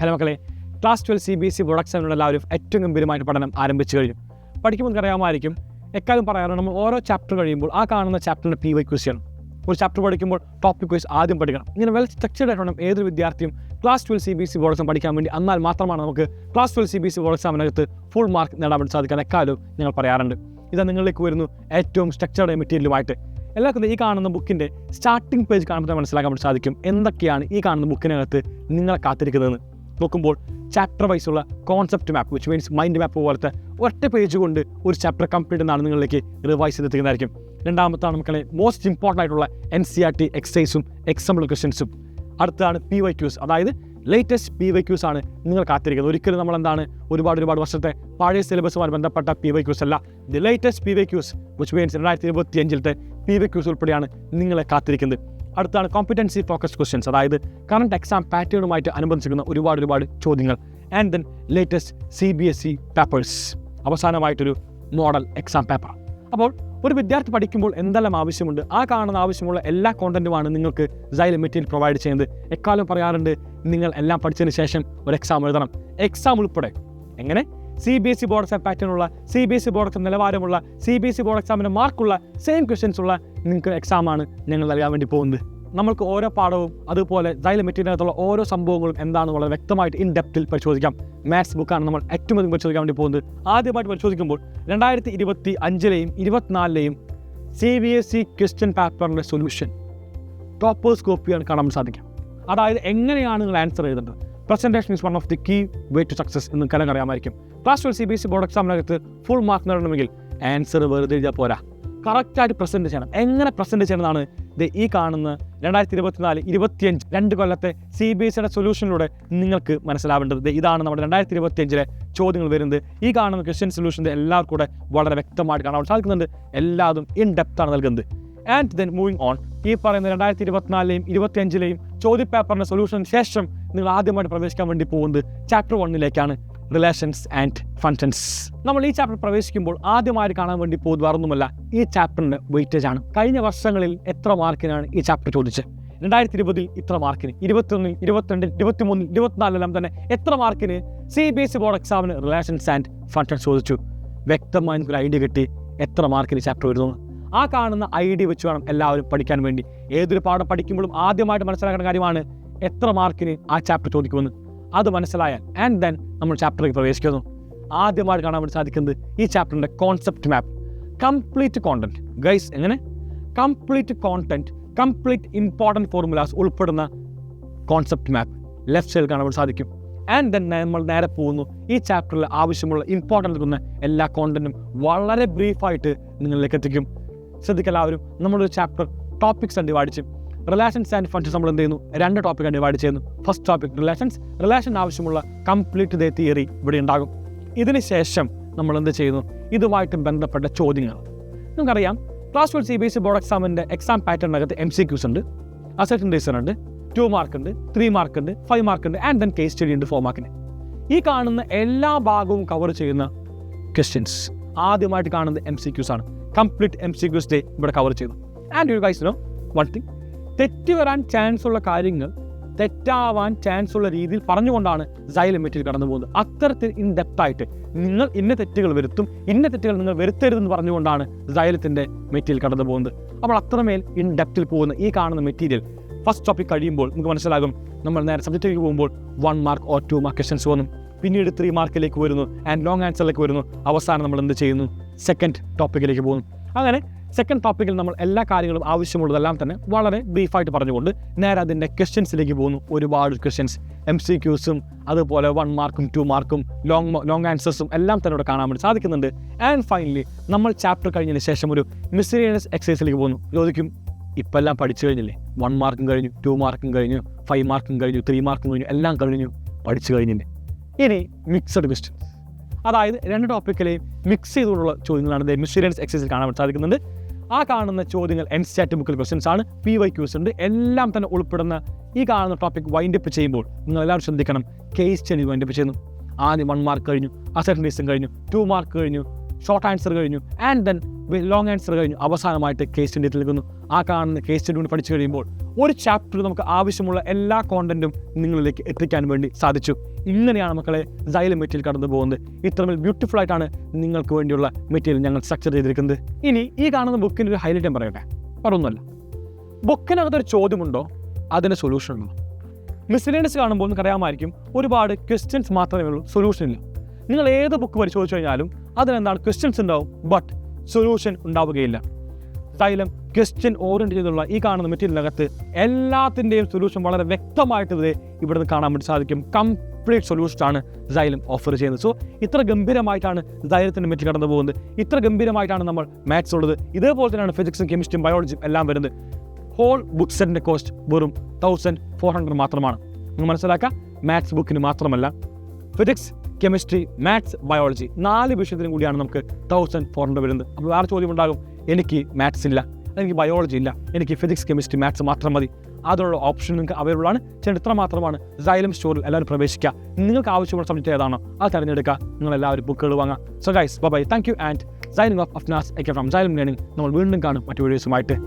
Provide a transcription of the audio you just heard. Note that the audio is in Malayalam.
ഹലോ മക്കളെ, ക്ലാസ് 12 CBSE ബോർഡ് എക്സാമിനുള്ള എല്ലാവരും ഏറ്റവും ഗംഭീരമായിട്ട് പഠനം ആരംഭിച്ചു കഴിഞ്ഞു. പഠിക്കുമ്പോൾ അറിയാമായിരിക്കും, എക്കാലം പറയാറുണ്ട്, നമ്മൾ ഓരോ ചാപ്റ്റർ കഴിയുമ്പോൾ ആ കാണുന്ന ചാപ്റ്ററിൻ്റെ PYQs ചെയ്യണം. ഒരു ചാപ്റ്റർ പഠിക്കുമ്പോൾ ടോപ്പിക് വൈസ് ആദ്യം പഠിക്കണം. ഇങ്ങനെ വെൽ സ്ട്രക്ചർഡ് ആയിട്ട് വേണം ഏതൊരു വിദ്യാർത്ഥിയും ക്ലാസ് 12 CBSE ബോർഡ് എക്സാം പഠിക്കാൻ വേണ്ടി. എന്നാൽ മാത്രമാണ് നമുക്ക് ക്ലാസ് 12 CBSE ബോർഡ് എക്സാമിനകത്ത് ഫുൾ മാർക്ക് നേടാൻ വേണ്ടി സാധിക്കാൻ എക്കാലവും ഞങ്ങൾ പറയാറുണ്ട്. ഇത് നിങ്ങളിലേക്ക് വരുന്നു ഏറ്റവും സ്ട്രക്ചർഡ് മെറ്റീരിയലുമായിട്ട്. എല്ലാവർക്കും ഈ കാണുന്ന ബുക്കിൻ്റെ സ്റ്റാർട്ടിംഗ് പേജ് കാണുമ്പോൾ മനസ്സിലാക്കാൻ വേണ്ടി സാധിക്കും എന്തൊക്കെയാണ് ഈ കാണുന്ന ബുക്കിനകത്ത് നിങ്ങളെ കാത്തിരിക്കുന്നതെന്ന്. നോക്കുമ്പോൾ ചാപ്റ്റർ വൈസുള്ള concept map, which means mind map പോലത്തെ ഒറ്റ പേജ് കൊണ്ട് ഒരു ചാപ്റ്റർ കംപ്ലീറ്റ് എന്നാണ് നിങ്ങളിലേക്ക് റിവൈസ് ചെയ്തെത്തിക്കുന്നതായിരിക്കും. രണ്ടാമത്താണ് മക്കളെ മോസ്റ്റ് ഇമ്പോർട്ടൻ്റ് ആയിട്ടുള്ള NCERT എക്സസൈസും എക്സാമ്പിൾ ക്വസ്റ്റ്യൻസും. അടുത്താണ് PYQs, അതായത് ലേറ്റസ്റ്റ് PYQs ആണ് നിങ്ങൾ കാത്തിരിക്കുന്നത്. ഒരിക്കലും നമ്മളെന്താണ് ഒരുപാട് വർഷത്തെ പഴയ സിലബസുമായി ബന്ധപ്പെട്ട PYQs അല്ല, the latest PYQs, which means 2025 PYQs ഉൾപ്പെടെയാണ് നിങ്ങളെ കാത്തിരിക്കുന്നത്. അടുത്താണ് കോമ്പിറ്റൻസി ഫോക്കസ് ക്വസ്റ്റ്യൻസ്, അതായത് കറണ്ട് എക്സാം പാറ്റേണുമായിട്ട് അനുബന്ധിച്ചിരിക്കുന്ന ഒരുപാട് ചോദ്യങ്ങൾ. And then latest CBSE papers, അവസാനമായിട്ടൊരു മോഡൽ എക്സാം പേപ്പർ. അപ്പോൾ ഒരു വിദ്യാർത്ഥി പഠിക്കുമ്പോൾ എന്തെല്ലാം ആവശ്യമുണ്ട്, ആ കാണുന്ന ആവശ്യമുള്ള എല്ലാ കോണ്ടന്റുമാണ് നിങ്ങൾക്ക് Xylem മെറ്റീരിയൽ പ്രൊവൈഡ് ചെയ്യുന്നത്. എക്കാലം പറയാറുണ്ട്, നിങ്ങൾ എല്ലാം പഠിച്ചതിന് ശേഷം ഒരു എക്സാം എഴുതണം. എക്സാം ഉൾപ്പെടെ എങ്ങനെ CBSE ബോർഡ് എക്സാം പാറ്റേണുള്ള, CBSE ബോർഡ് എക്സാം നിലവാരമുള്ള, CBSE ബോർഡ് എക്സാമിൻ്റെ മാർക്കുള്ള, സെയിം ക്വസ്റ്റ്യൻസ് ഉള്ള നിങ്ങൾക്ക് എക്സാമാണ് ഞങ്ങൾ നൽകാൻ വേണ്ടി പോകുന്നത്. നമ്മൾക്ക് ഓരോ പാഠവും അതുപോലെ Xylem മെറ്റീരിയലിനകത്തുള്ള ഓരോ സംഭവങ്ങളും എന്താണെന്ന് വളരെ വ്യക്തമായിട്ട് ഇൻ ഡെപ്തിൽ പരിശോധിക്കാം. മാത്സ് ബുക്കാണ് നമ്മൾ ഏറ്റവും അധികം പരിശോധിക്കാൻ വേണ്ടി പോകുന്നത്. ആദ്യമായിട്ട് പരിശോധിക്കുമ്പോൾ 2025-ലെയും 2024-ലെയും CBSE ക്വസ്റ്റ്യൻ പേപ്പറിൻ്റെ സൊല്യൂഷൻ ടോപ്പേഴ്സ് കോപ്പിയാണ് കാണാൻ സാധിക്കാം. അതായത് എങ്ങനെയാണ് നിങ്ങൾ ആൻസർ എഴുതേണ്ടത്. Presentation is one of the key way to success എന്ന് കലം അറിയാമായിരിക്കും. ക്ലാസ് 12 CBSE ബോർഡ് എക്സാമിനകത്ത് ഫുൾ മാർക്ക് നേടണമെങ്കിൽ ആൻസർ വെറുതെ എഴുതിയാൽ പോരാ, കറക്റ്റായിട്ട് പ്രസൻറ്റ് ചെയ്യണം. എങ്ങനെ പ്രസൻറ്റ് ചെയ്യണമെന്നാണ് ഈ കാണുന്ന 2024-25 2 കൊല്ലത്തെ CBSEയുടെ സൊല്യൂഷനിലൂടെ നിങ്ങൾക്ക് മനസ്സിലാവേണ്ടത്. ഇതാണ് നമ്മുടെ 2025-ലെ ചോദ്യങ്ങൾ വരുന്നത്. ഈ കാണുന്ന ക്വസ്റ്റ്യൻ സൊല്യൂഷൻ്റെ എല്ലാവർക്കും കൂടെ വളരെ വ്യക്തമായിട്ട് കാണാൻ സാധിക്കുന്നുണ്ട്. എല്ലാതും ഇൻ ഡെപ്താണ് നൽകുന്നത്. ആൻഡ് ദെൻ മൂവിങ് ഓൺ, ഈ പറയുന്ന 2024-ലെയും 2025-ലെയും ചോദ്യ പേപ്പറിൻ്റെ സൊല്യൂഷന് ശേഷം നിങ്ങൾ ആദ്യമായിട്ട് പ്രവേശിക്കാൻ വേണ്ടി പോകുന്നത് ചാപ്റ്റർ 1-ലേക്കാണ്, റിലേഷൻസ് ആൻഡ് ഫങ്ഷൻസ്. നമ്മൾ ഈ ചാപ്റ്റർ പ്രവേശിക്കുമ്പോൾ ആദ്യമായിട്ട് കാണാൻ വേണ്ടി പോകുന്നത് വേറൊന്നുമല്ല, ഈ ചാപ്റ്ററിൻ്റെ വെയിറ്റേജ് ആണ്. കഴിഞ്ഞ വർഷങ്ങളിൽ എത്ര മാർക്കിനാണ് ഈ ചാപ്റ്റർ ചോദിച്ചത്? 2020 ഇത്ര മാർക്കിന്, 21, 22, 23, 24 തന്നെ എത്ര മാർക്കിന് CBSE ബോർഡ് എക്സാമിന് റിലേഷൻസ് ആൻഡ് ഫങ്ഷൻസ് ചോദിച്ചു? വ്യക്തമായി നമുക്കൊരു ഐഡിയ കിട്ടി എത്ര മാർക്കിന് ചാപ്റ്റർ വരുന്നു. ആ കാണുന്ന ഐഡിയ വെച്ച് വേണം എല്ലാവരും പഠിക്കാൻ വേണ്ടി. ഏതൊരു പാഠം പഠിക്കുമ്പോഴും ആദ്യമായിട്ട് മനസ്സിലാക്കേണ്ട കാര്യമാണ് എത്ര മാർക്കിന് ആ ചാപ്റ്റർ ചോദിക്കുമെന്ന്. അത് മനസ്സിലായാൽ ആൻഡ് ദെൻ നമ്മൾ ചാപ്റ്ററിലേക്ക് പ്രവേശിക്കുന്നു. ആദ്യമായിട്ട് കാണാൻ വേണ്ടി സാധിക്കുന്നത് ഈ ചാപ്റ്ററിൻ്റെ കോൺസെപ്റ്റ് മാപ്പ്, കംപ്ലീറ്റ് കോണ്ടന്റ്. ഗൈസ്, എങ്ങനെ complete content, complete important formulas ഉൾപ്പെടുന്ന കോൺസെപ്റ്റ് മാപ്പ് ലെഫ്റ്റ് സൈഡിൽ കാണാൻ വേണ്ടി സാധിക്കും. ആൻഡ് ദെൻ നമ്മൾ നേരെ പോകുന്നു. ഈ ചാപ്റ്ററിൽ ആവശ്യമുള്ള ഇമ്പോർട്ടൻ്റ് എടുക്കുന്ന എല്ലാ കോണ്ടന്റും വളരെ ബ്രീഫായിട്ട് നിങ്ങളിലേക്ക് എത്തിക്കും. ശ്രദ്ധിക്കെല്ലാവരും, നമ്മളൊരു ചാപ്റ്റർ ടോപ്പിക്സ് ഡിവൈഡ് ചെയ്യും. റിലേഷൻസ് ആൻഡ് ഫങ്ഷൻസ് നമ്മൾ എന്ത് ചെയ്യുന്നു? 2 ടോപ്പിക്കാണ് ഡിവൈഡ് ചെയ്യുന്നു. ഫസ്റ്റ് ടോപ്പിക് റിലേഷൻ ആവശ്യമുള്ള കംപ്ലീറ്റ് തിയറി ഇവിടെ ഉണ്ടാകും. ഇതിന് ശേഷം നമ്മൾ എന്ത് ചെയ്യുന്നു? ഇതുമായിട്ട് ബന്ധപ്പെട്ട ചോദ്യങ്ങൾ. നമുക്കറിയാം, ക്ലാസ് 12 CBSE ബോർഡ് എക്സാമിൻ്റെ എക്സാം പാറ്റേണിനകത്ത് MCQs ഉണ്ട്, അസൈൻമെന്റ് റീസൺ ഉണ്ട്, 2 മാർക്ക് ഉണ്ട്, 3 മാർക്ക് ഉണ്ട്, 5 മാർക്ക് ഉണ്ട്, ആൻഡ് ദെൻ കേസ് സ്റ്റഡി ഉണ്ട് 4 മാർക്കിന്. ഈ കാണുന്ന എല്ലാ ഭാഗവും കവർ ചെയ്യുന്ന ക്വസ്റ്റ്യൻസ് ആദ്യമായിട്ട് കാണുന്നത് MCQs ആണ്. കംപ്ലീറ്റ് MCQs ഇവിടെ കവർ ചെയ്തു. And you guys know one thing, തെറ്റി വരാൻ ചാൻസ് ഉള്ള കാര്യങ്ങൾ തെറ്റാവാൻ ചാൻസ് ഉള്ള രീതിയിൽ പറഞ്ഞുകൊണ്ടാണ് Xylem മെറ്റീരിയൽ കടന്നു പോകുന്നത്. അത്തരത്തിൽ ഇൻ ഡെപ്തായിട്ട് നിങ്ങൾ ഇന്ന തെറ്റുകൾ വരുത്തും, ഇന്ന തെറ്റുകൾ നിങ്ങൾ വരുത്തരുതെന്ന് പറഞ്ഞുകൊണ്ടാണ് Xylemത്തിൻ്റെ മെറ്റീരിയൽ കടന്നു പോകുന്നത്. അപ്പോൾ അത്രമേൽ ഇൻ ഡെപ്തിൽ പോകുന്ന ഈ കാണുന്ന മെറ്റീരിയൽ ഫസ്റ്റ് ടോപ്പിക് കഴിയുമ്പോൾ നമുക്ക് മനസ്സിലാകും. നമ്മൾ നേരെ സബ്ജക്റ്റിലേക്ക് പോകുമ്പോൾ 1 മാർക്ക് ഓർ 2 മാർക്ക് ക്വസ്റ്റൻസ് വന്നു, പിന്നീട് 3 മാർക്കിലേക്ക് വരുന്നു, ആൻഡ് ലോങ് ആൻസറിലേക്ക് വരുന്നു. അവസാനം നമ്മൾ എന്ത് ചെയ്യുന്നു? സെക്കൻഡ് ടോപ്പിക്കിലേക്ക് പോകുന്നു. അങ്ങനെ സെക്കൻഡ് ടോപ്പിക്കിൽ നമ്മൾ എല്ലാ കാര്യങ്ങളും ആവശ്യമുള്ളതെല്ലാം തന്നെ വളരെ ബ്രീഫായിട്ട് പറഞ്ഞുകൊണ്ട് നേരെ അതിൻ്റെ ക്വസ്റ്റ്യൻസിലേക്ക് പോകുന്നു. ഒരുപാട് ക്വസ്റ്റ്യൻസ്, MCQസും അതുപോലെ 1 മാർക്കും 2 മാർക്കും ലോങ് ആൻസേഴ്സും എല്ലാം തന്നെ ഇവിടെ കാണാൻ വേണ്ടി സാധിക്കുന്നുണ്ട്. ആൻഡ് ഫൈനലി നമ്മൾ ചാപ്റ്റർ കഴിഞ്ഞതിന് ശേഷം ഒരു മിസ്സേലിയസ് എക്സസൈസിലേക്ക് പോകുന്നു. ചോദിക്കും, ഇപ്പം എല്ലാം പഠിച്ചു കഴിഞ്ഞില്ലേ? 1 മാർക്കും കഴിഞ്ഞു, 2 മാർക്കും കഴിഞ്ഞു, 5 മാർക്കും കഴിഞ്ഞു, 3 മാർക്കും കഴിഞ്ഞു, എല്ലാം കഴിഞ്ഞു, പഠിച്ചു കഴിഞ്ഞില്ലേ? ഇനി മിക്സഡ് ക്വസ്റ്റ്യൻസ്, അതായത് 2 ടോപ്പിക്കിലെയും മിക്സ് ചെയ്തുകൊണ്ടുള്ള ചോദ്യങ്ങളാണ് മിസ്സേലിയസ് എക്സസൈസിൽ കാണാൻ വേണ്ടി സാധിക്കുന്നുണ്ട്. ആ കാണുന്ന ചോദ്യങ്ങൾ NCERT ബുക്കിൽ ക്വസ്റ്റ്യൻസ് ആണ്, PYQs ഉണ്ട്, എല്ലാം തന്നെ ഉൾപ്പെടുന്ന ഈ കാണുന്ന ടോപ്പിക് വൈൻഡപ്പ് ചെയ്യുമ്പോൾ നിങ്ങൾ എല്ലാവരും ശ്രദ്ധിക്കണം, കേസ് സ്റ്റഡി വൈൻഡപ്പ് ചെയ്യുന്നു. ആദ്യം 1 മാർക്ക് കഴിഞ്ഞു, അസൈൻമെന്റ് റീസൺ കഴിഞ്ഞു, 2 മാർക്ക് കഴിഞ്ഞു, ഷോർട്ട് ആൻസർ കഴിഞ്ഞു, ആൻഡ് ദെൻ ലോങ് ആൻസർ കഴിഞ്ഞു, അവസാനമായിട്ട് കേസ് സ്റ്റഡി നിൽക്കുന്നു. ആ കാണുന്ന കേസ് സ്റ്റഡി കൊണ്ട് പഠിച്ചു കഴിയുമ്പോൾ ഒരു ചാപ്റ്ററിൽ നമുക്ക് ആവശ്യമുള്ള എല്ലാ കോണ്ടന്റും നിങ്ങളിലേക്ക് എത്തിക്കാൻ വേണ്ടി സാധിച്ചു. ഇങ്ങനെയാണ് മക്കളെ Xylem മെറ്റീരിയൽ കടന്നു പോകുന്നത്. ഇത്രമേൽ ബ്യൂട്ടിഫുൾ ആയിട്ടാണ് നിങ്ങൾക്ക് വേണ്ടിയുള്ള മെറ്റീരിയൽ ഞങ്ങൾ സ്ട്രക്ചർ ചെയ്തിരിക്കുന്നത്. ഇനി ഈ കാണുന്ന ബുക്കിൻ്റെ ഒരു ഹൈലൈറ്റ് ഞാൻ പറയട്ടെ, പറയൊന്നുമല്ല. ബുക്കിനകത്തൊരു ചോദ്യമുണ്ടോ, അതിൻ്റെ സൊല്യൂഷൻ ഉണ്ടോ? മിസ്ലേനിയസ് കാണുമ്പോൾ നിങ്ങൾക്ക് അറിയാമായിരിക്കും ഒരുപാട് ക്വസ്റ്റ്യൻസ് മാത്രമേ ഉള്ളൂ, സൊല്യൂഷൻ ഇല്ല. നിങ്ങൾ ഏത് ബുക്ക് പരിശോധിച്ചു കഴിഞ്ഞാലും അതിനെന്താണ് ക്വസ്റ്റ്യൻസ് ഉണ്ടാവും, ബട്ട് സൊല്യൂഷൻ ഉണ്ടാവുകയില്ല. Xylem ക്വസ്റ്റ്യൻ ഓറിയൻറ്റ് ചെയ്തുള്ള ഈ കാണുന്ന മെറ്റീരിയലിനകത്ത് എല്ലാത്തിൻ്റെയും സൊല്യൂഷൻ വളരെ വ്യക്തമായിട്ട് ഇവിടുന്ന് കാണാൻ വേണ്ടി സാധിക്കും. കംപ്ലീറ്റ് സൊല്യൂഷനാണ് Xylem ഓഫർ ചെയ്യുന്നത്. സോ ഇത്ര ഗംഭീരമായിട്ടാണ് Xylemത്തിൻ്റെ മെറ്റീരിയൽ കടന്നു പോകുന്നത്. ഇത്ര ഗംഭീരമായിട്ടാണ് നമ്മൾ മാത്സ് ഉള്ളത്. ഇതേപോലെ തന്നെയാണ് ഫിസിക്സും കെമിസ്ട്രിയും ബയോളജിയും എല്ലാം വരുന്നത്. ഹോൾ ബുക്ക് സെറ്റിൻ്റെ കോസ്റ്റ് വെറും 1400 മാത്രമാണ്. നിങ്ങൾ മനസ്സിലാക്കുക, മാത്സ് ബുക്കിന് മാത്രമല്ല, ഫിസിക്സ്, കെമിസ്ട്രി, മാത്സ്, ബയോളജി 4 വിഷയത്തിനും കൂടിയാണ് നമുക്ക് 1400 വരുന്നത്. അപ്പോൾ വേറെ ചോദ്യം ഉണ്ടാകും, എനിക്ക് മാത്സ് ഇല്ല, എനിക്ക് ബയോളജി ഇല്ല, എനിക്ക് ഫിസിക്സ്, കെമിസ്ട്രി, മാത്സ് മാത്രം മതി. അതിനുള്ള ഓപ്ഷൻ നിങ്ങൾക്ക് അവൈലബിൾ ആണ്. ഇത്ര മാത്രമാണ്. Xylem സ്റ്റോറിൽ എല്ലാവരും പ്രവേശിക്കുക. നിങ്ങൾക്ക് ആവശ്യമുള്ള സബ്ജക്റ്റ് ഏതാണോ അത് തിരഞ്ഞെടുക്കുക. നിങ്ങൾ എല്ലാവരും ബുക്കുകൾ വാങ്ങുക. So guys, bye, thank you and signing off Afnas from Xylem learning. നമ്മൾ വീണ്ടും കാണും മറ്റു വീഡിയോസുമായിട്ട്.